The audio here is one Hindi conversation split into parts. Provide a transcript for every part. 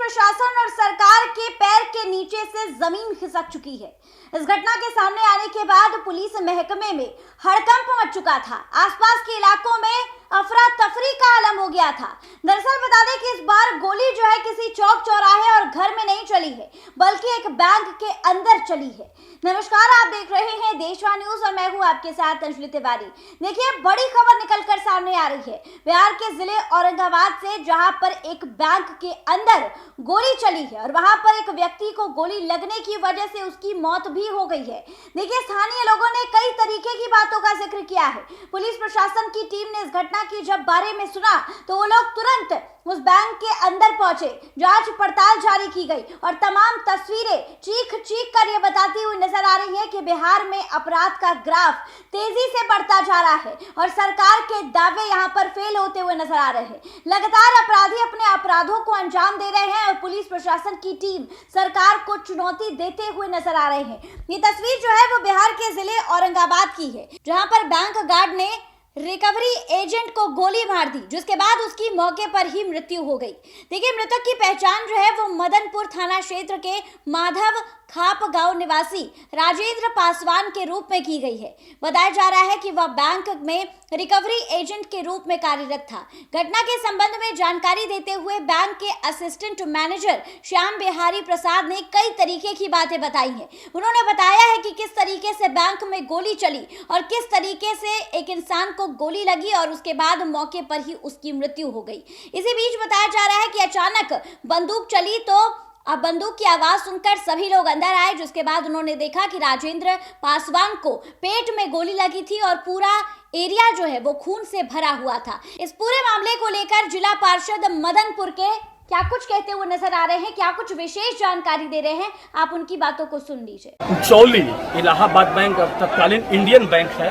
प्रशासन और सरकार के पैर के नीचे से जमीन खिसक चुकी है। इस घटना के सामने आने के बाद पुलिस महकमे में हड़कंप मच चुका था। आसपास के इलाकों में अफरा तफरी का आलम हो गया था। दरअसल बता दें कि इस बार गोली जो है किसी चौक चौराहे और घर में नहीं चली है, बल्कि एक बैंक के अंदर चली है। नमस्कार, आप देख रहे हैं देशवा न्यूज और मैं हूं आपके साथ अंजलि तिवारी। देखिए, बड़ी खबर निकलकर सामने आ रही है बिहार के जिले औरंगाबाद से, जहां पर एक बैंक के अंदर गोली चली है और वहां पर एक व्यक्ति को गोली लगने की वजह से उसकी मौत भी हो गई है। देखिए, स्थानीय लोगों ने कई तरीके की बातों का जिक्र किया है। पुलिस प्रशासन की टीम ने इस घटना की जब बारे में सुना तो वो लोग तुरंत उस बैंक के अंदर पहुंचे। जांच पड़ताल जारी की गई और तमाम तस्वीरें चीख कर ये बताती हुई नजर आ रही है कि बिहार में अपराध का ग्राफ तेजी से बढ़ता जा रहा है और सरकार के दावे यहां पर फेल होते हुए नजर आ रहे हैं। लगातार अपराधी अपने अपराधों को अंजाम दे रहे हैं और पुलिस प्रशासन की टीम सरकार को चुनौती देते हुए नजर आ रहे हैं। ये तस्वीर जो है वो बिहार के जिले औरंगाबाद की है, जहां पर बैंक गार्ड ने रिकवरी एजेंट को गोली मार दी, जिसके बाद उसकी मौके पर ही मृत्यु हो गई। देखिए, मृतक की पहचान जो है वो मदनपुर थाना क्षेत्र के माधव खाप गांव निवासी राजेंद्र पासवान के रूप में की गई है। बताया जा रहा है कि वह बैंक में रिकवरी एजेंट के रूप में कार्यरत था। घटना के संबंध में जानकारी देते हुए बैंक के असिस्टेंट मैनेजर श्याम बिहारी प्रसाद ने कई तरीके की बातें बताई हैं। उन्होंने बताया है कि किस तरीके से बैंक में गोली चली और किस तरीके से एक इंसान को गोली लगी और उसके बाद मौके पर ही उसकी मृत्यु हो गई। इसी बीच बताया जा रहा है कि अचानक बंदूक चली तो अब बंदूक की आवाज सुनकर सभी लोग अंदर आए, जिसके बाद उन्होंने देखा कि राजेंद्र पासवान को पेट में गोली लगी थी और पूरा एरिया जो है वो खून से भरा हुआ था। इस पूरे मामले को लेकर जिला पार्षद मदनपुर के क्या कुछ कहते हुए नजर आ रहे हैं, क्या कुछ विशेष जानकारी दे रहे हैं, आप उनकी बातों को सुन लीजिए। चौली इलाहाबाद बैंक अब तत्कालीन इंडियन बैंक है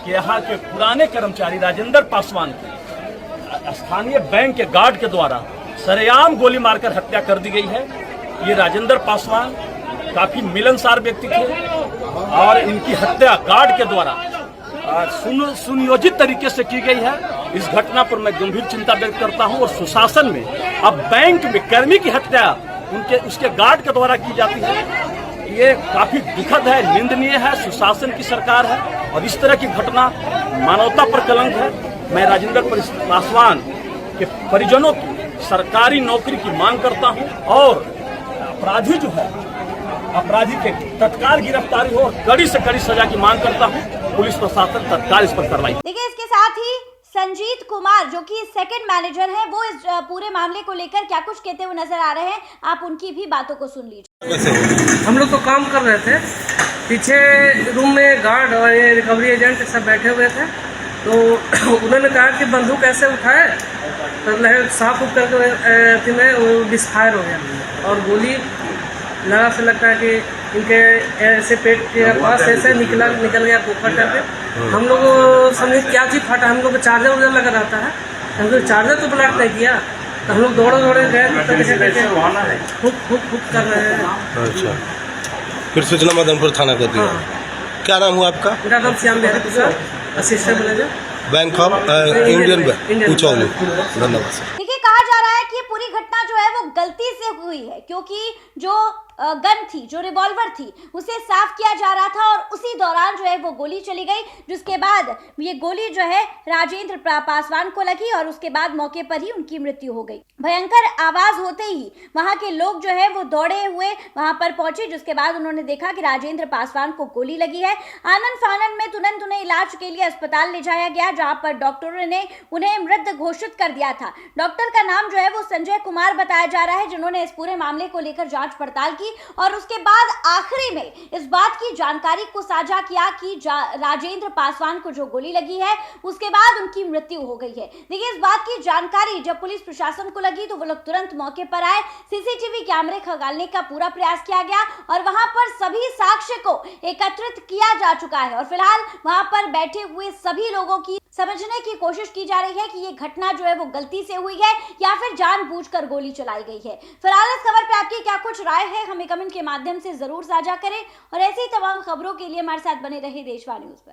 कि यहाँ के पुराने कर्मचारी राजेंद्र पासवान की स्थानीय बैंक के गार्ड के द्वारा सरेआम गोली मारकर हत्या कर दी गई है। ये राजेंद्र पासवान काफी मिलनसार व्यक्ति थे और इनकी हत्या गार्ड के द्वारा सुनियोजित तरीके से की गई है। इस घटना पर मैं गंभीर चिंता व्यक्त करता हूं और सुशासन में अब बैंक में कर्मी की हत्या उसके गार्ड के द्वारा की जाती है, ये काफी दुखद है, निंदनीय है। सुशासन की सरकार है और इस तरह की घटना मानवता पर कलंक है। मैं राजेंद्र पासवान के परिजनों की सरकारी नौकरी की मांग करता हूं और अपराधी जो है, अपराधी के तत्काल गिरफ्तारी हो और कड़ी से कड़ी सजा की मांग करता हूं। पुलिस प्रशासन तत्काल इस पर कार्रवाई। देखिए, इसके साथ ही संजीत कुमार जो कि सेकंड मैनेजर है, वो इस पूरे मामले को लेकर क्या कुछ कहते हुए नजर आ रहे हैं, आप उनकी भी बातों को सुन लीजिए। हम लोग तो काम कर रहे थे, पीछे रूम में गार्ड और ये रिकवरी एजेंट सब बैठे हुए थे, तो उन्होंने कहा कि बंदूक ऐसे उठाए तो साफ उठ करके में वो डिस्फायर हो गया और गोली लगा से लगता है कि इनके ऐसे पेट के पास ऐसे निकल गया पोखर करके। हम लोग समझे क्या चीज फटा, हम लोग चार्जर उधर लगा रहता है, हम लोग चार्जर तो ब्लॉक नहीं किया, तो हम लोग दौड़े गए तो फूक कर रहे हैं। अच्छा, फिर सूचना मदनपुर थाना कर दिया। क्या नाम हुआ आपका? मेरा नाम Shyam Bihari Prasad, assistant manager bank of Indian bank Chauli. धन्यवाद। देखिए, कहा जा रहा है कि पूरी घटना जो है वो गलती से हुई है, क्योंकि जो गन थी, जो रिवॉल्वर थी, उसे साफ किया जा रहा था और उसी दौरान जो है वो गोली चली गई, जिसके बाद ये गोली जो है राजेंद्र पासवान को लगी और उसके बाद मौके पर ही उनकी मृत्यु हो गई। भयंकर आवाज होते ही वहां के लोग जो है वो दौड़े हुए वहां पर पहुंचे, जिसके बाद उन्होंने देखा कि राजेंद्र पासवान को गोली लगी है। आनन फानन में तुरंत उन्हें इलाज के लिए अस्पताल ले जाया गया, जहां पर डॉक्टरों ने उन्हें मृत घोषित कर दिया था। डॉक्टर का नाम जो है वो संजय कुमार बताया जा रहा है, जिन्होंने इस पूरे मामले को लेकर जांच पड़ताल की और उसके बाद आखिरी में इस बात की जानकारी को साझा किया कि राजेंद्र पासवान को जो गोली लगी है उसके बाद उनकी मृत्यु हो गई है। देखिए, इस बात की जानकारी जब पुलिस प्रशासन को लगी तो वो लोग तुरंत मौके पर आए, सीसीटीवी कैमरे खंगालने का पूरा प्रयास किया गया और वहां पर सभी साक्ष्य को एकत्रित किया जा चुका है और फिलहाल वहां पर बैठे हुए सभी लोगों की समझने की कोशिश की जा रही है कि ये घटना जो है वो गलती से हुई है या फिर जानबूझकर गोली चलाई गई है। फिलहाल इस खबर पे आपकी क्या कुछ राय है, हमें कमेंट के माध्यम से जरूर साझा करें और ऐसी तमाम खबरों के लिए हमारे साथ बने रहे देशवा न्यूज पर।